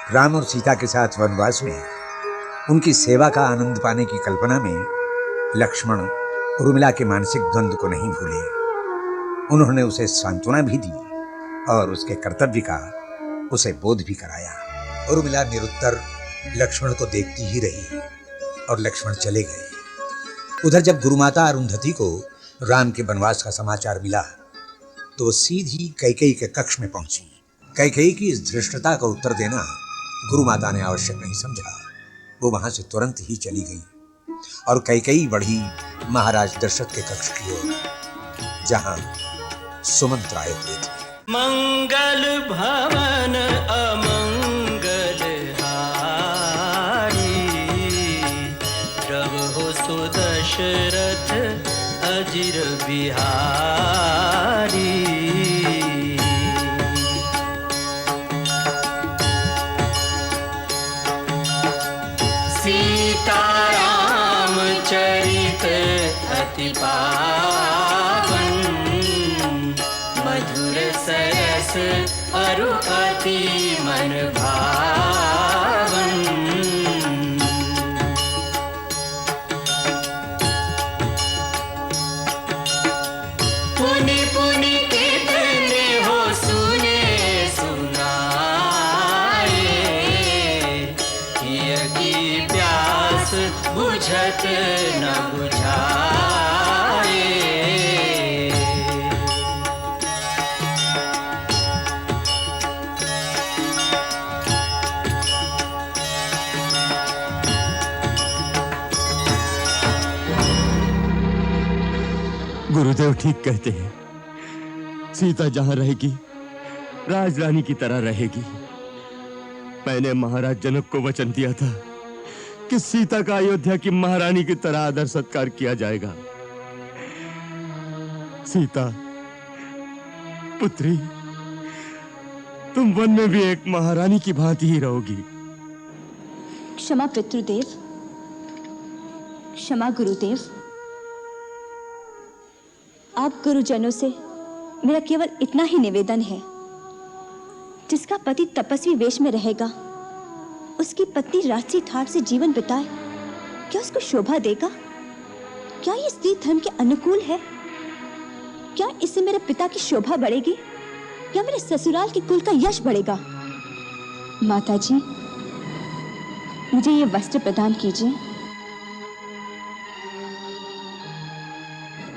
राम और सीता के साथ वनवास में उनकी सेवा का आनंद पाने की कल्पना में लक्ष्मण उर्मिला के मानसिक द्वंद्व को नहीं भूले। उन्होंने उसे सांत्वना भी दी और उसके कर्तव्य का उसे बोध भी कराया। उर्मिला निरुत्तर लक्ष्मण को देखती ही रही और लक्ष्मण चले गए। उधर जब गुरुमाता अरुंधति को राम के वनवास का समाचार मिला तो वो सीधी कैकेयी के कक्ष में पहुंची। कैकेयी की इस धृष्टता का उत्तर देना गुरुमाता ने आवश्यक नहीं समझा। वो वहां से तुरंत ही चली गई और कैकेयी बढ़ी महाराज दशरथ के कक्ष की ओर, जहां सुमंत आए हुए थे। मंगल भवन अमंगल हारी, प्रभु सुदशरथ अजिर बिहारी। सीताराम चरित अति पावन, मधुर सरस अरु अति मन भावन। पुनि पुनि कितने हो सुने सुनाए, हिय की प्यास बुझत न बुझाए। गुरुदेव ठीक कहते हैं, सीता जहां रहेगी राजरानी की तरह रहेगी। मैंने महाराज जनक को वचन दिया था कि सीता का अयोध्या की महारानी की तरह आदर सत्कार किया जाएगा। सीता पुत्री, तुम वन में भी एक महारानी की भांति ही रहोगी। क्षमा पितृदेव, क्षमा गुरुदेव। आप गुरुजनों से मेरा केवल इतना ही निवेदन है, जिसका पति तपस्वी वेश में रहेगा उसकी पत्नी राजसी ठाट से जीवन बिताए, क्या उसको शोभा देगा? क्या ये स्त्री धर्म के अनुकूल है? क्या इससे मेरे पिता की शोभा बढ़ेगी या मेरे ससुराल के कुल का यश बढ़ेगा? माताजी, मुझे ये वस्त्र प्रदान कीजिए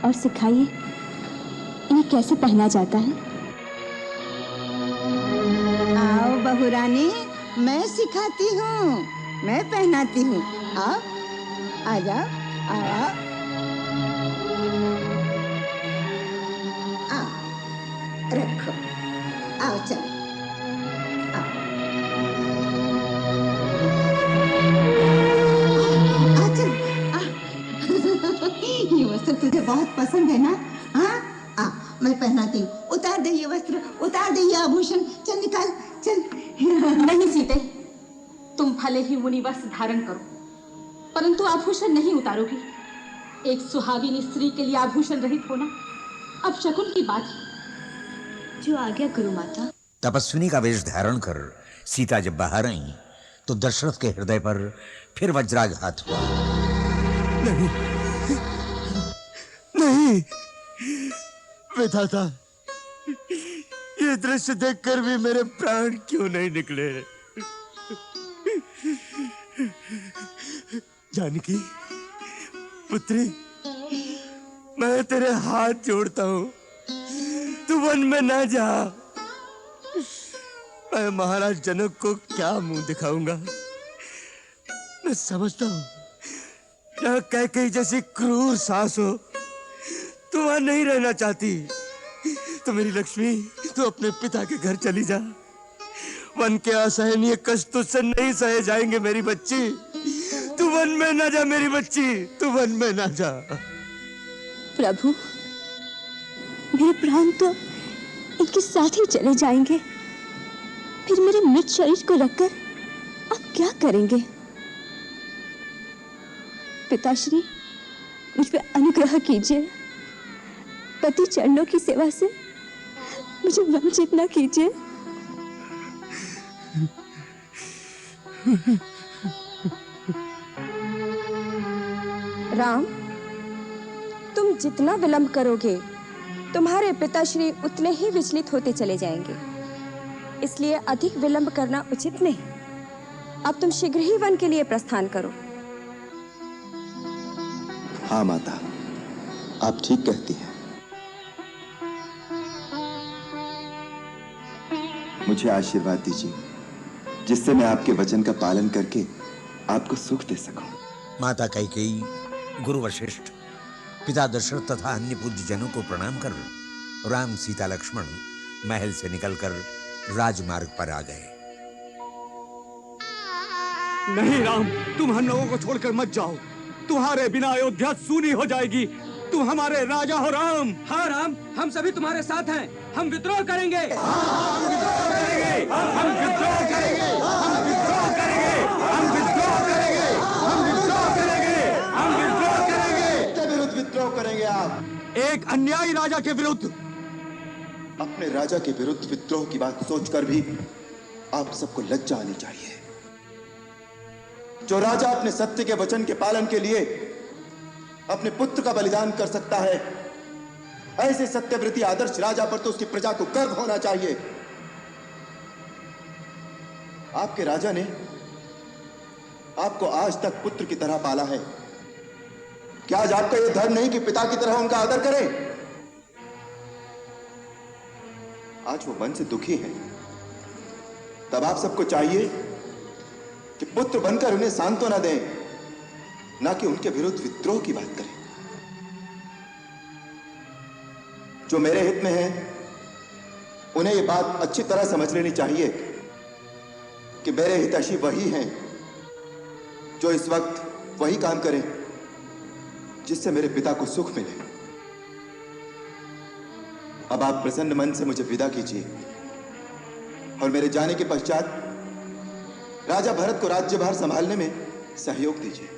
और सिखाइए इन्हें कैसे पहना जाता है। आओ बहुरानी, मैं सिखाती हूँ, मैं पहनाती हूँ। आओ, आ जाओ, आओ, आओ, रखो, आओ चलो, आओ, आ चल, आ। ये वस्त्र तुझे बहुत पसंद है ना? हाँ, आ, मैं पहनाती हूँ। उतार दे ये वस्त्र, उतार दे ये आभूषण, चल निकाल, चल। नहीं सीते, तुम भले ही मुनि वस्त्र धारण करो, परंतु आभूषण नहीं उतारोगी। एक सुहागिनी स्त्री के लिए आभूषण रहित होना अब शकुन की बात है। जो आ गया गुरु माता। तपस्विनी का वेश धारण कर सीता जब बाहर आई तो दशरथ के हृदय पर फिर वज्राघात हुआ। नहीं, नहीं विधाता, ये दृश्य देखकर भी मेरे प्राण क्यों नहीं निकले? जानकी पुत्री, मैं तेरे हाथ जोड़ता हूं, तू वन में ना जा। मैं महाराज जनक को क्या मुंह दिखाऊंगा? मैं समझता हूं यहाँ कैकेयी जैसी क्रूर सास हो, तू वहां नहीं रहना चाहती। तो मेरी लक्ष्मी, तू अपने पिता के घर चली जा। वन के असहनीय कष्ट तुझसे नहीं सहे जाएंगे मेरी बच्ची। तू वन में ना जा मेरी बच्ची, तू वन में ना जा। प्रभु, मेरे प्राण तो इनके साथ ही चले जाएंगे, फिर मेरे मृत शरीर को रखकर आप क्या करेंगे? पिताश्री, मुझ पे अनुग्रह कीजिए, पति चरणों की सेवा से मुझे वंचित न कीजिए। राम, तुम जितना विलंब करोगे तुम्हारे पिताश्री उतने ही विचलित होते चले जाएंगे। इसलिए अधिक विलंब करना उचित नहीं। अब तुम शीघ्र ही वन के लिए प्रस्थान करो। हाँ माता, आप ठीक कहती हैं। मुझे आशीर्वाद दीजिए जिससे मैं आपके वचन का पालन करके आपको सुख दे सकूं। माता कैकेयी, गुरु वशिष्ठ, पिता दशरथ तथा अन्य पूज्य जनों को प्रणाम कर राम सीता लक्ष्मण महल से निकलकर राजमार्ग पर आ गए। नहीं राम, तुम हम लोगों को छोड़कर मत जाओ। तुम्हारे बिना अयोध्या सूनी हो जाएगी। तुम हमारे राजा हो राम। हाँ राम, हम सभी तुम्हारे साथ हैं। हम विद्रोह करेंगे। हम विद्रोह करेंगे। हम विद्रोह करेंगे। हम विद्रोह करेंगे। हम विद्रोह करेंगे। हम विद्रोह करेंगे। हम विद्रोह करेंगे। किसके विरुद्ध विद्रोह करेंगे आप? एक अन्यायी राजा के विरुद्ध। अपने राजा के विरुद्ध विद्रोह की बात सोचकर भी आप सबको लज्जा आनी चाहिए। जो राजा अपने सत्य के वचन के पालन के लिए अपने पुत्र का बलिदान कर सकता है, ऐसे सत्यव्रती आदर्श राजा पर तो उसकी प्रजा को गर्व होना चाहिए। आपके राजा ने आपको आज तक पुत्र की तरह पाला है। क्या आज आपका यह धर्म नहीं कि पिता की तरह उनका आदर करें? आज वो मन से दुखी हैं। तब आप सबको चाहिए कि पुत्र बनकर उन्हें सांत्वना दें, ना कि उनके विरुद्ध विद्रोह की बात करें। जो मेरे हित में है उन्हें यह बात अच्छी तरह समझ लेनी चाहिए कि मेरे हितैषी वही हैं जो इस वक्त वही काम करें जिससे मेरे पिता को सुख मिले। अब आप प्रसन्न मन से मुझे विदा कीजिए और मेरे जाने के पश्चात राजा भरत को राज्यभार संभालने में सहयोग दीजिए।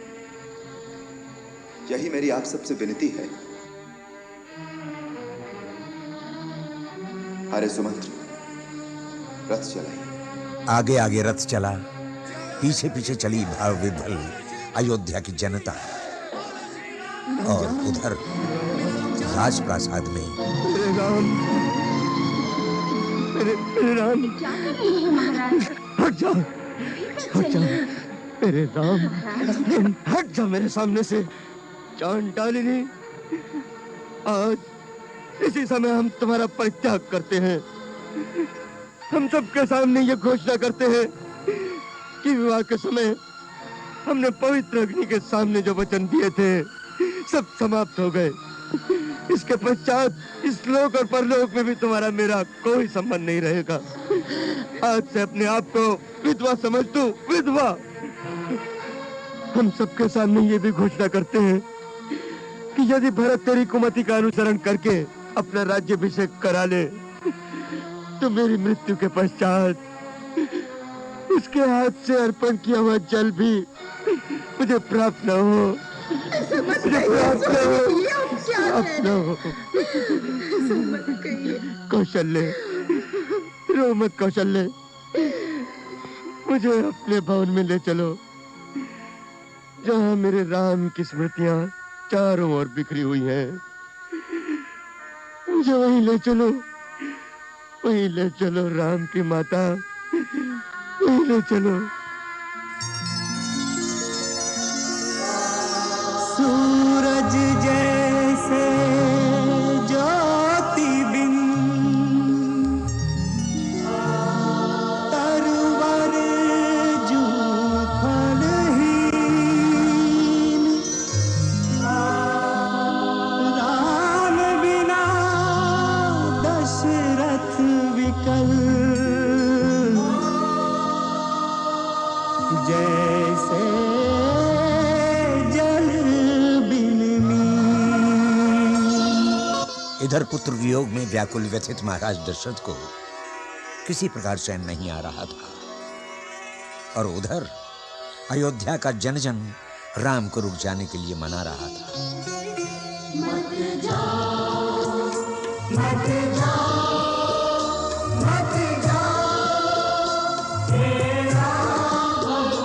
यही मेरी आप सबसे विनती है। अरे सुमंत्र, रथ चलाइए। आगे आगे रथ चला, पीछे पीछे चली भाव विभल अयोध्या की जनता। और उधर राजप्रासाद में मेरे राम, मेरे राम, हट जा, हट जा मेरे राम, हट जा मेरे सामने से। चांडालिनी, आज इसी समय हम तुम्हारा परित्याग करते हैं। हम सबके सामने ये घोषणा करते हैं कि विवाह के समय हमने पवित्र अग्नि के सामने जो वचन दिए थे सब समाप्त हो गए। इसके पश्चात इस लोक और परलोक में भी तुम्हारा मेरा कोई संबंध नहीं रहेगा। आज से अपने आप को विधवा समझ तू, विधवा। हम सबके सामने ये भी घोषणा करते हैं कि यदि भरत तेरी कुमति का अनुसरण करके अपना राज्याभिषेक करा ले तो मेरी मृत्यु के पश्चात उसके हाथ से अर्पण किया हुआ जल भी मुझे प्राप्त न हो। मुझे प्राप्त न हो। कौशल्य, रो मत कौशल्य, मुझे अपने भवन में ले चलो जहाँ मेरे राम की स्मृतियां चारों ओर बिखरी हुई हैं। मुझे वहीं ले चलो, वहीं ले चलो राम की माता, वहीं ले चलो। सूरज जैसे ज्योति बिन तरवर जू फलहीन, राम बिना दशरथ विकल, जैसे इधर पुत्र वियोग में व्याकुल व्यथित महाराज दशरथ को किसी प्रकार चैन नहीं आ रहा था और उधर अयोध्या का जन जन राम को रुक जाने के लिए मना रहा था। मत जाओ, मत जाओ, मत जाओ, हे राम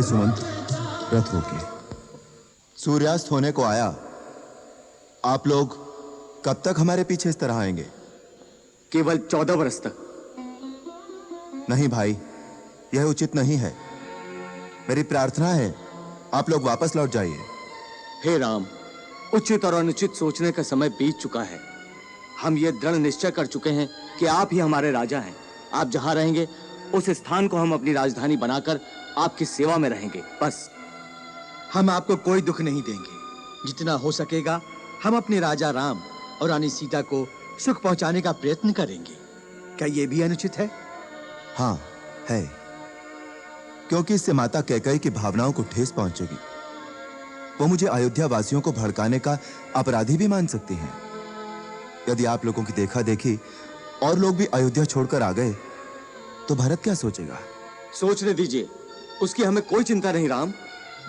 सुमंत, रथ रोकिए। सूर्यास्त होने को आया। आप लोग कब तक हमारे पीछे इस तरह आएंगे? केवल 14 वर्ष तक। नहीं भाई, यह उचित नहीं है। मेरी प्रार्थना है आप लोग वापस लौट जाइए। हे राम, उचित और अनुचित सोचने का समय बीत चुका है। हम ये दृढ़ निश्चय कर चुके हैं कि आप ही हमारे राजा हैं। आप जहां रहेंगे उस स्थान को हम अपनी राजधानी बनाकर आपकी सेवा में रहेंगे, बस। हम आपको कोई दुख नहीं देंगे। जितना हो सकेगा हम अपने राजा राम और रानी सीता को सुख पहुंचाने का प्रयत्न करेंगे। क्या यह भी अनुचित है? हाँ है, क्योंकि इससे माता कैकेयी की भावनाओं को ठेस पहुंचेगी। वो मुझे अयोध्या वासियों को भड़काने का अपराधी भी मान सकती हैं। यदि आप लोगों की देखा देखी और लोग भी अयोध्या छोड़कर आ गए तो भरत क्या सोचेगा? सोचने दीजिए, उसकी हमें कोई चिंता नहीं राम।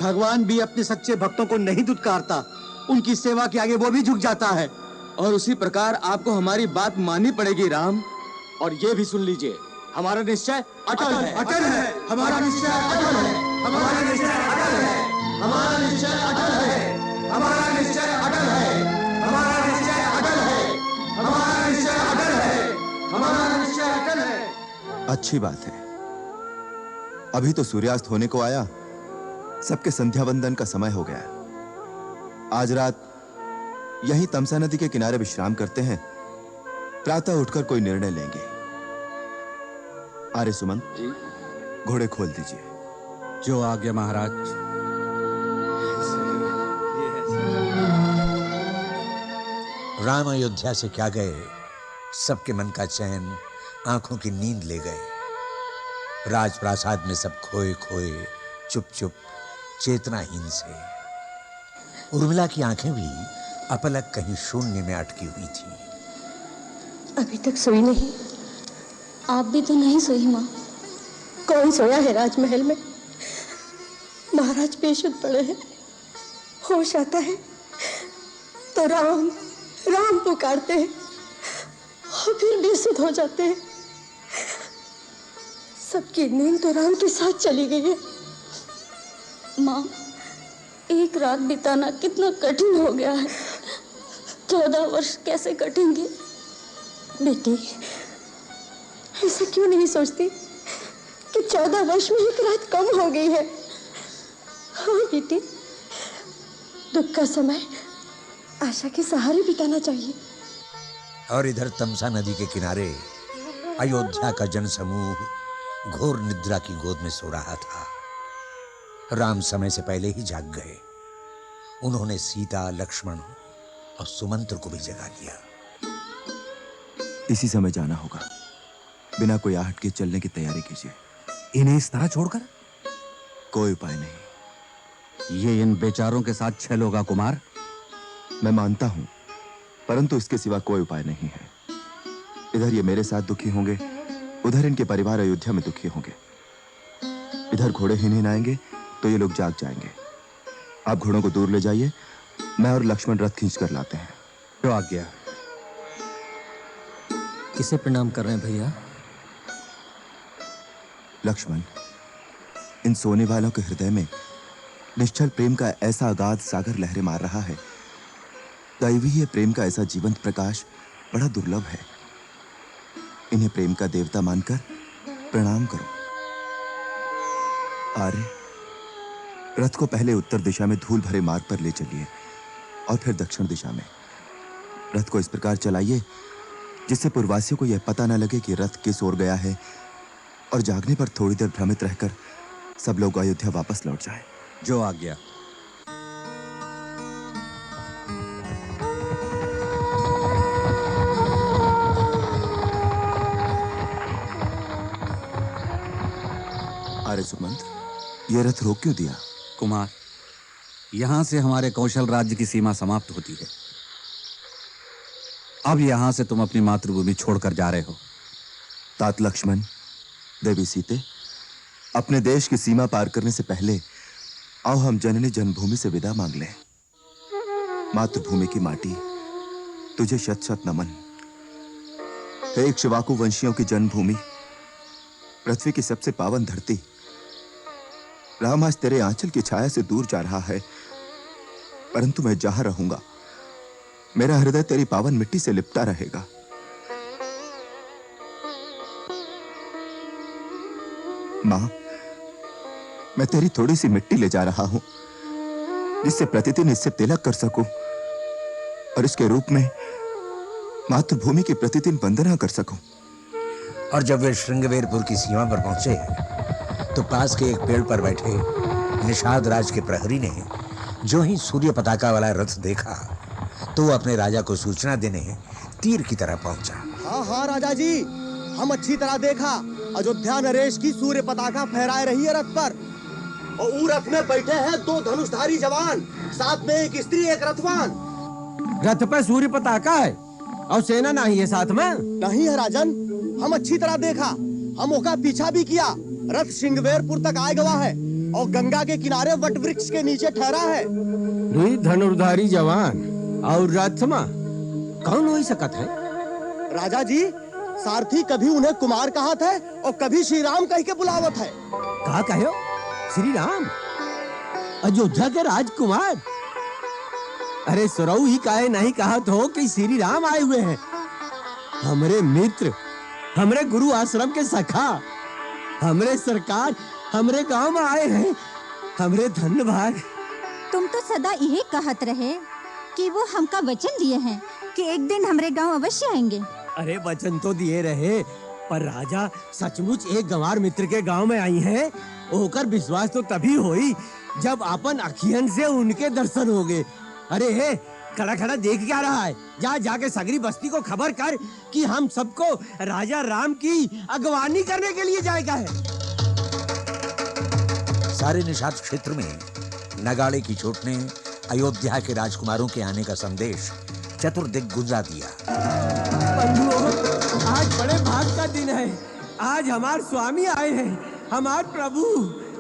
भगवान भी अपने सच्चे भक्तों को नहीं दुत्कारता, उनकी सेवा के आगे वो भी झुक जाता है। और उसी प्रकार आपको हमारी बात माननी पड़ेगी राम। और ये भी सुन लीजिए, हमारा निश्चय अटल है। अटल है हमारा निश्चय, अटल है हमारा निश्चय, अटल है हमारा निश्चय, अटल है हमारा निश्चय, अटल है हमारा निश्चय, अटल है हमारा निश्चय, अटल है हमारा निश्चय, अटल है। अच्छी बात है। अभी तो सूर्यास्त होने को आया, सबके संध्या वंदन का समय हो गया। आज रात यहीं तमसा नदी के किनारे विश्राम करते हैं। प्रातः उठकर कोई निर्णय लेंगे। आर्य सुमंत जी, घोड़े खोल दीजिए। जो आज्ञा महाराज। राम अयोध्या से क्या गए, सबके मन का चैन, आंखों की नींद ले गए। राजप्रासाद में सब खोए खोए, चुप चुप, चेतनाहीन से। उर्मिला की आंखें भी अपलक कहीं शून्य में अटकी हुई थी। अभी तक सोई नहीं। आप भी तो नहीं सोई माँ। कौन सोया है राजमहल में? महाराज बेसुध पड़े हैं। होश आता है तो राम राम पुकारते हैं और फिर बेसुध हो जाते हैं। सबकी नींद तो राम के साथ चली गई है। माँ, एक रात बिताना कितना कठिन हो गया है। 14 वर्ष कैसे कटेंगे? बेटी, ऐसा क्यों नहीं सोचती कि 14 वर्ष में एक रात कम हो गई है? हाँ बेटी, दुख का समय आशा के सहारे बिताना चाहिए। और इधर तमसा नदी के किनारे अयोध्या का जनसमूह घोर निद्रा की गोद में सो रहा था। राम समय से पहले ही जाग गए। उन्होंने सीता, लक्ष्मण और सुमंत्र को भी जगा दिया। इसी समय जाना होगा। बिना कोई आहट के चलने की तैयारी कीजिए। इन्हें इस तरह छोड़कर? कोई उपाय नहीं। ये इन बेचारों के साथ छल होगा कुमार। मैं मानता हूं, परंतु इसके सिवा कोई उपाय नहीं है। इधर ये मेरे साथ दुखी होंगे, उधर इनके परिवार अयोध्या में दुखी होंगे। इधर घोड़े हिन आएंगे तो ये लोग जाग जाएंगे। आप घोड़ों को दूर ले जाइए, मैं और लक्ष्मण रथ खींच कर लाते हैं। जो आज्ञा। किसे प्रणाम कर रहे हैं भैया? लक्ष्मण, इन सोने वालों के हृदय में निश्चल प्रेम का ऐसा अगाध सागर लहरें मार रहा है। दैवीय प्रेम का ऐसा जीवंत प्रकाश बड़ा दुर्लभ है। इन्हें प्रेम का देवता मानकर प्रणाम करो। आर्य, रथ को पहले उत्तर दिशा में धूल भरे मार्ग पर ले चलिए और फिर दक्षिण दिशा में। रथ को इस प्रकार चलाइए जिससे पूर्ववासियों को यह पता न लगे कि रथ किस ओर गया है, और जागने पर थोड़ी देर भ्रमित रहकर सब लोग अयोध्या वापस लौट जाएं। जो आज्ञा। आर्य सुमंत, यह रथ रोक क्यों दिया? कुमार, यहां से हमारे कौशल राज्य की सीमा समाप्त होती है। अब यहां से तुम अपनी मातृभूमि छोड़कर जा रहे हो। तात लक्ष्मण, देवी सीते, अपने देश की सीमा पार करने से पहले आओ हम जननी जन्मभूमि से विदा मांग लें। मातृभूमि की माटी, तुझे शत शत नमन। हे इक्ष्वाकु वंशियों की जन्मभूमि, पृथ्वी की सबसे पावन धरती, राम आज तेरे आंचल की छाया से दूर जा रहा है, परंतु मैं जहां रहूंगा मेरा हृदय तेरी पावन मिट्टी से लिपटा रहेगा। मां, मैं तेरी थोड़ी सी मिट्टी ले जा रहा हूं, जिससे प्रतिदिन इससे तिलक कर सकूं और इसके रूप में मातृभूमि की प्रतिदिन वंदना कर सकूं। और जब वे श्रृंगवेरपुर की सीमा पर पहुंचे तो पास के एक पेड़ पर बैठे निषाद राज के प्रहरी ने जो ही सूर्य पताका वाला रथ देखा तो वो अपने राजा को सूचना देने तीर की तरह पहुंचा। हाँ हाँ राजा जी, हम अच्छी तरह देखा। अयोध्या नरेश की सूर्य पताका फहराए रही है रथ पर, और ऊ रथ में बैठे हैं 2 धनुषधारी जवान, साथ में एक स्त्री एक रथवान। रथ पर सूर्य पताका है और सेना नहीं है साथ में? नहीं है राजन, हम अच्छी तरह देखा। हम ओका पीछा भी किया। रथ श्रृंगवेरपुर तक आए गवा है और गंगा के किनारे वट वृक्ष के नीचे ठहरा है। धनुर्धारी जवान और रथ में कौन हो सकत है? राजा जी, सारथी कभी उन्हें कुमार कहत है और कभी श्री राम कह के बुलावत है। कहा कहो? श्री राम? अयोध्या के राजकुमार? अरे सुरऊ ही काहे नहीं कहत हो कि श्री राम आए हुए हैं? हमरे मित्र, हमरे गुरु आश्रम के सखा, हमरे सरकार हमरे गांव में आए हैं। हमरे धन्य भाग। तुम तो सदा यही कहत रहे कि वो हमका वचन दिए हैं कि एक दिन हमरे गांव अवश्य आएंगे। अरे वचन तो दिए रहे, पर राजा सचमुच एक गंवार मित्र के गांव में आई हैं। होकर विश्वास तो तभी होई जब अपन अखियन से उनके दर्शन होंगे। अरे हे, खड़ा खड़ा देख क्या रहा है? जा जाके सगरी बस्ती को खबर कर कि हम सबको राजा राम की अगवानी करने के लिए जाएगा है। सारे निषाद क्षेत्र में नगाड़े की चोट ने अयोध्या के राजकुमारों के आने का संदेश चतुर्दिक गुंजा दिया। बंधुओं, आज बड़े भाग का दिन है। आज हमारे स्वामी आए हैं, हमारे प्रभु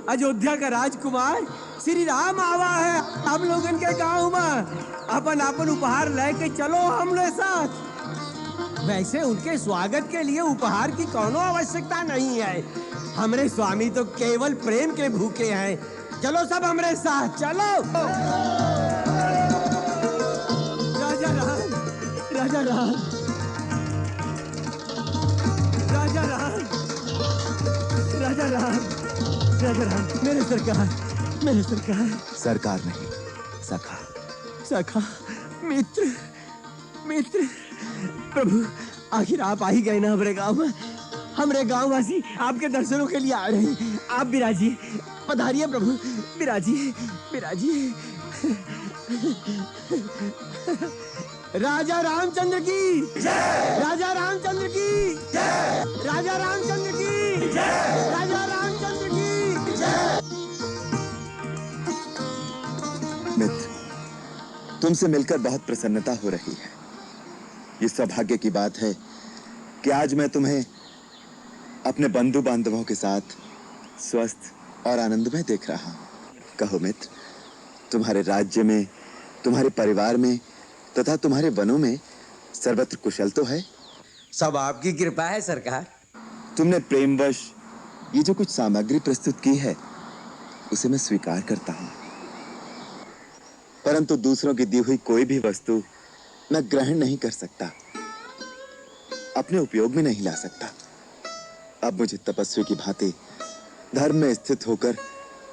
अयोध्या का राजकुमार श्री राम आवा है हम लोगन के गांव में। अपन अपन उपहार लेके चलो हम लोग साथ। वैसे उनके स्वागत के लिए उपहार की कोनो आवश्यकता नहीं है। हमरे स्वामी तो केवल प्रेम के भूखे हैं। चलो सब हमरे साथ चलो। राजा राम, राजा राम, राजा राम, राजा राम, राजा राम, मेरे सरकार, मेरे सरकार। सरकार नहीं, सखा। सखा, मित्र, मित्र। प्रभु, आखिर आप आ ही गए ना हमरे गांव में। हमरे गांव वासी आपके दर्शनों के लिए आ रहे हैं। आप विराजिए, पधारिए प्रभु, विराजिए, विराजिए। राजा रामचंद्र की जय, राजा रामचंद्र की जय, राजा रामचंद्र की जय, राजा रामचंद्र की जय। मित्र, तुमसे मिलकर बहुत प्रसन्नता हो रही है। ये सौभाग्य की बात है कि आज मैं तुम्हें अपने बंधु बांधवों के साथ स्वस्थ और आनंदमय देख रहा हूं। कहो मित्र, तुम्हारे राज्य में, तुम्हारे परिवार में तथा तुम्हारे वनों में सर्वत्र कुशल तो है? सब आपकी कृपा है सरकार। तुमने प्रेमवश ये जो कुछ सामग्री प्रस्तुत की है उसे मैं स्वीकार करता हूं, परंतु दूसरों की दी हुई कोई भी वस्तु मैं ग्रहण नहीं कर सकता, अपने उपयोग में नहीं ला सकता। अब मुझे तपस्वी की भांति धर्म में स्थित होकर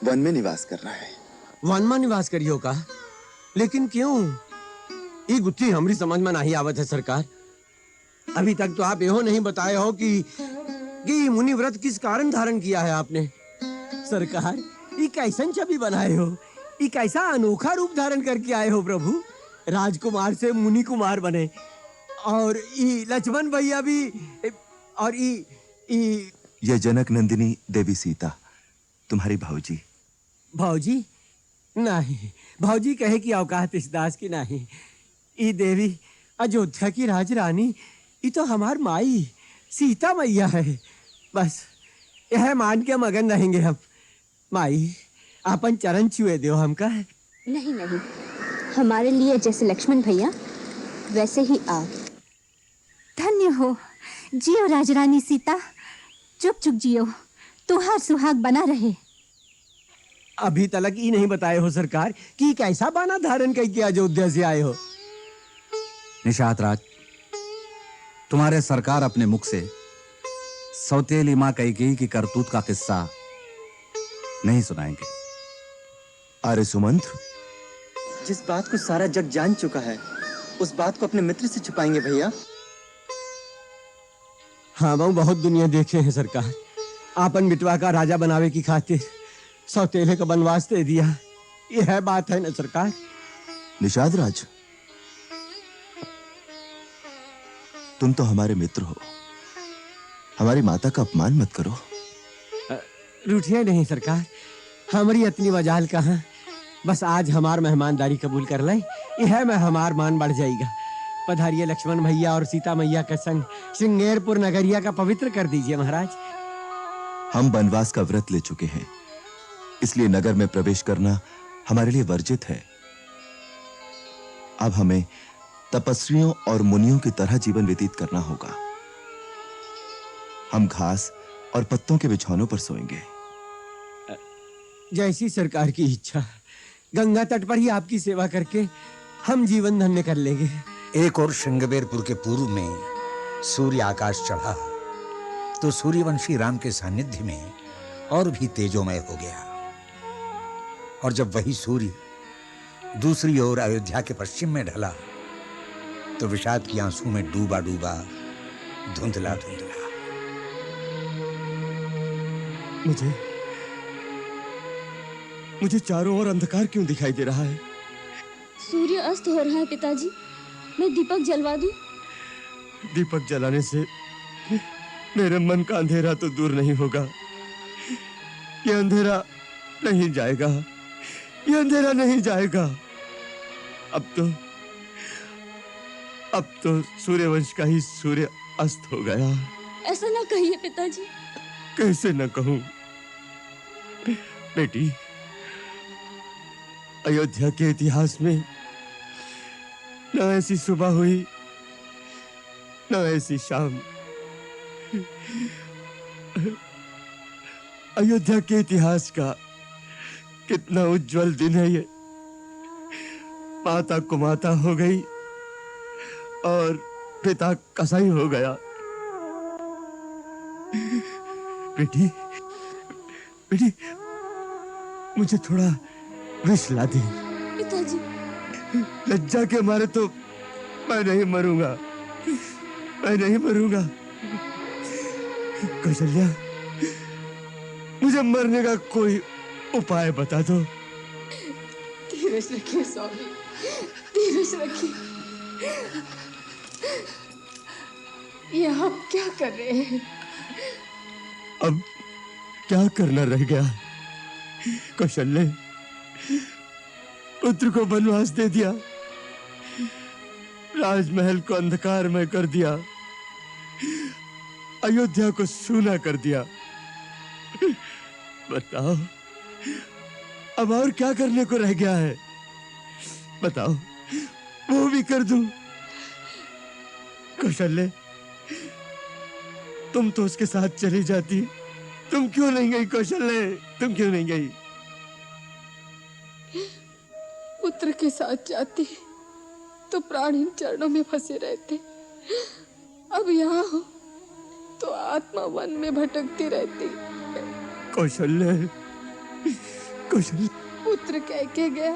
वन में निवास करना है। वन में निवास करियो का? लेकिन क्यों? ये गुत्थी हमारी समझ में नहीं आवत है सरकार। अभी तक तो आप यहो नहीं बताए हो कि मुनि व्रत किस कारण धारण किया है आपने। सरकार, ये कैसन छवि बनाए हो? ये कैसा अनोखा रूप धारण करके आए हो प्रभु? राजकुमार से मुनि कुमार बने, और ये लक्ष्मण भैया भी, और ये जनक नंदिनी देवी सीता तुम्हारी भाऊजी। भाऊजी? नहीं, भाऊजी कहे कि औकात इस दास की नहीं। ये देवी अयोध्या की राजरानी, ये तो हमार माई सीता मैया है। बस यह मान के मगन रहेंगे हम। माई, अपन चरण छुए दो हमका। नहीं नहीं, हमारे लिए जैसे लक्ष्मण भैया वैसे ही आप। धन्य हो, जियो राजरानी सीता, चुप चुप जियो, तुहार सुहाग बना रहे। अभी तक ही नहीं बताए हो सरकार कि कैसा बाना धारण करके अयोध्या से आए हो। निशात राज, तुम्हारे सरकार अपने मुख से सौतेली मां कैकेयी की करतूत का किस्सा नहीं सुनाएंगे। अरे सुमंत, जिस बात को सारा जग जान चुका है उस बात को अपने मित्र से छुपाएंगे भैया? हाँ बहु बहुत दुनिया देखे हैं सरकार। आपन बिटवा का राजा बनावे की खातिर सौतेले का बनवास दे दिया, यह बात है ना सरकार? निषाद राज, तुम तो हमारे मित्र हो, हमारी माता का अपमान मत करो। रूठिए नहीं सरकार, हमारी इतनी मजाल कहाँ। बस आज हमार मेहमानदारी कबूल कर ले, यह में हमार मान बढ़ जाएगा। पधारिए लक्ष्मण भैया और सीता मैया का संग श्रृंगेरपुर नगरिया का पवित्र कर दीजिए महाराज। हम वनवास का व्रत ले चुके हैं, इसलिए नगर में प्रवेश करना हमारे लिए वर्जित है। अब हमें तपस्वियों और मुनियों की तरह जीवन व्यतीत करना होगा। हम घास और पत्तों के बिछौनों पर सोएंगे। जैसी सरकार की इच्छा, गंगा तट पर ही आपकी सेवा करके हम जीवन धन्य कर लेंगे। एक और श्रृंगबेरपुर के पूर्व में सूर्य आकाश चढ़ा तो सूर्यवंशी राम के सानिध्य में और भी तेजोमय हो गया। और जब वही सूर्य दूसरी ओर अयोध्या के पश्चिम में ढला तो विषाद की आंसू में डूबा डूबा धुंधला धुंधला। मुझे चारों ओर अंधकार क्यों दिखाई दे रहा है? सूर्य अस्त हो रहा है पिताजी, मैं दीपक जलवा दूं? दीपक जलाने से मेरे मन का अंधेरा तो दूर नहीं होगा। ये अंधेरा नहीं जाएगा, ये अंधेरा नहीं जाएगा। अब तो सूर्यवंश का ही सूर्य अस्त हो गया। ऐसा ना कहिए पिताजी। कैसे न कहूं बेटी, अयोध्या के इतिहास में न ऐसी सुबह हुई न ऐसी शाम। अयोध्या के इतिहास का कितना उज्जवल दिन है ये। माता कुमाता हो गई और पिता कसाई हो गया। बेटी बेटी, मुझे थोड़ा विष ला दे। पिताजी, लज्जा के मारे तो मैं नहीं मरूंगा, मैं नहीं मरूंगा। कौशल्या, मुझे मरने का कोई उपाय बता दो। धीरज रखिए स्वामी, धीरज रखिए। ये आप क्या कर रहे हैं? अब क्या करना रह गया? कौशल्य, पुत्र को वनवास दे दिया, राजमहल को अंधकार में कर दिया, अयोध्या को सूना कर दिया। बताओ अब और क्या करने को रह गया है? बताओ, वो भी कर दूं। कौशल्य, तुम तो उसके साथ चली जाती, तुम क्यों नहीं गई? कौशल्य, तुम क्यों नहीं गई? पुत्र के साथ जाती तो प्राण इन चरणों में फंसे रहते। अब यहाँ हो तो आत्मा वन में भटकती रहती। कौशल्य, कौशल्य, पुत्र कह के गया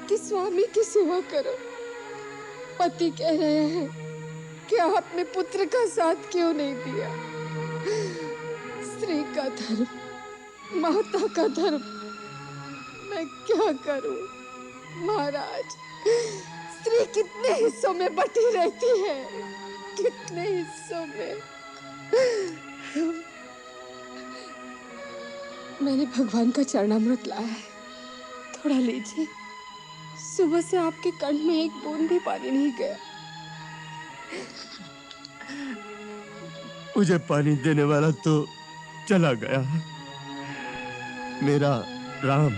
कि स्वामी की सेवा करो। पति कह रहे हैं कि आपने पुत्र का साथ क्यों नहीं दिया? स्त्री का धर्म, माता का धर्म, मैं क्या करूं? महाराज, स्त्री कितने हिस्सों में बटी रहती है, कितने हिस्सों में। मैंने भगवान का चरणामृत लाया है, थोड़ा लीजिए। सुबह से आपके कंठ में एक बूंद भी पानी नहीं गया। मुझे पानी देने वाला तो चला गया, मेरा राम।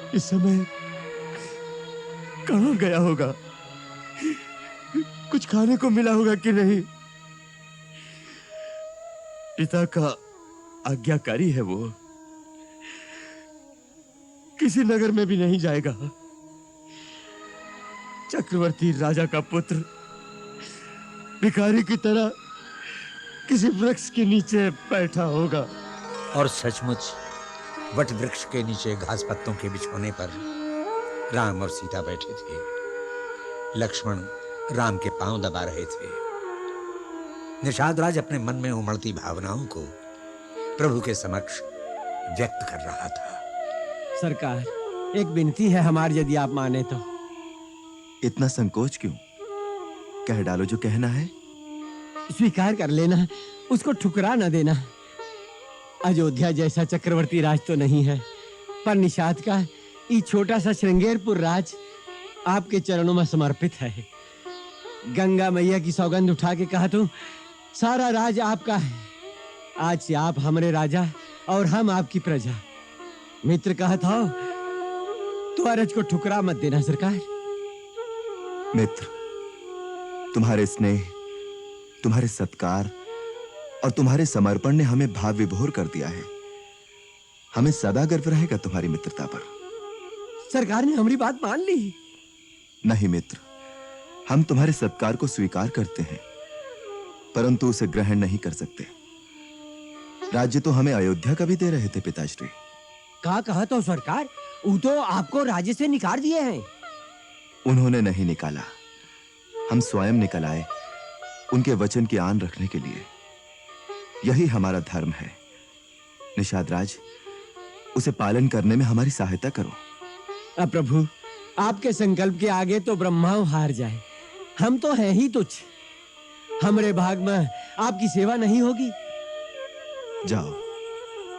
इस समय कहाँ गया होगा? कुछ खाने को मिला होगा कि नहीं? पिता का आज्ञाकारी है वो, किसी नगर में भी नहीं जाएगा। चक्रवर्ती राजा का पुत्र भिखारी की तरह किसी वृक्ष के नीचे बैठा होगा। और सचमुच वट वृक्ष के नीचे घास पत्तों के बिछोने पर राम और सीता बैठे थे। लक्ष्मण राम के पांव दबा रहे थे। निषाद राज अपने मन में उमड़ती भावनाओं को प्रभु के समक्ष व्यक्त कर रहा था। सरकार, एक विनती है हमारी, यदि आप माने तो। इतना संकोच क्यों? कह डालो जो कहना है। स्वीकार कर लेना, उसको ठुकरा न देना। अयोध्या जैसा चक्रवर्ती राज तो नहीं है, पर निषाद का ये छोटा सा श्रृंगेरपुर राज आपके चरणों में समर्पित है। गंगा मैया की सौगंध उठा के कहा तू, सारा राज आपका है। आज से आप हमारे राजा और हम आपकी प्रजा। मित्र कहत हो तो अरज को ठुकरा मत देना सरकार। मित्र, तुम्हारे स्नेह, तुम्हारे सत्कार और तुम्हारे समर्पण ने हमें भाव विभोर कर दिया है। हमें सदा गर्व रहेगा तुम्हारी मित्रता पर। सरकार ने हमारी बात मान ली। नहीं मित्र, हम तुम्हारे सत्कार को स्वीकार करते हैं, परंतु उसे ग्रहण नहीं कर सकते। राज्य तो हमें अयोध्या का भी दे रहे थे पिताश्री। कहा कहा तो सरकार, वो तो आपको राज्य से निकाल दिए हैं। उन्होंने नहीं निकाला, हम स्वयं निकल आए उनके वचन की आन रखने के लिए। यही हमारा धर्म है। निषाद राज, उसे पालन करने में हमारी सहायता करो। अब प्रभु, आपके संकल्प के आगे तो ब्रह्मा हार जाए। हम तो हैं ही तुच्छ। हमारे भाग में आपकी सेवा नहीं होगी। जाओ,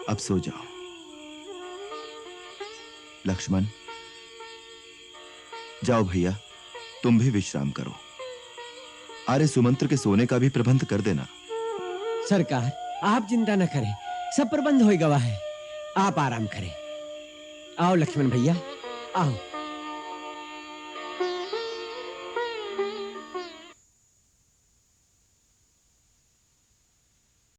अब सो जाओ। लक्ष्मण, जाओ भैया, तुम भी विश्राम करो। आर्य सुमंत्र के सोने का भी प्रबंध कर देना। सरकार, आप चिंता न करें, सब प्रबंध होएगा। है आप आराम करें। आओ लक्ष्मण भैया, आओ।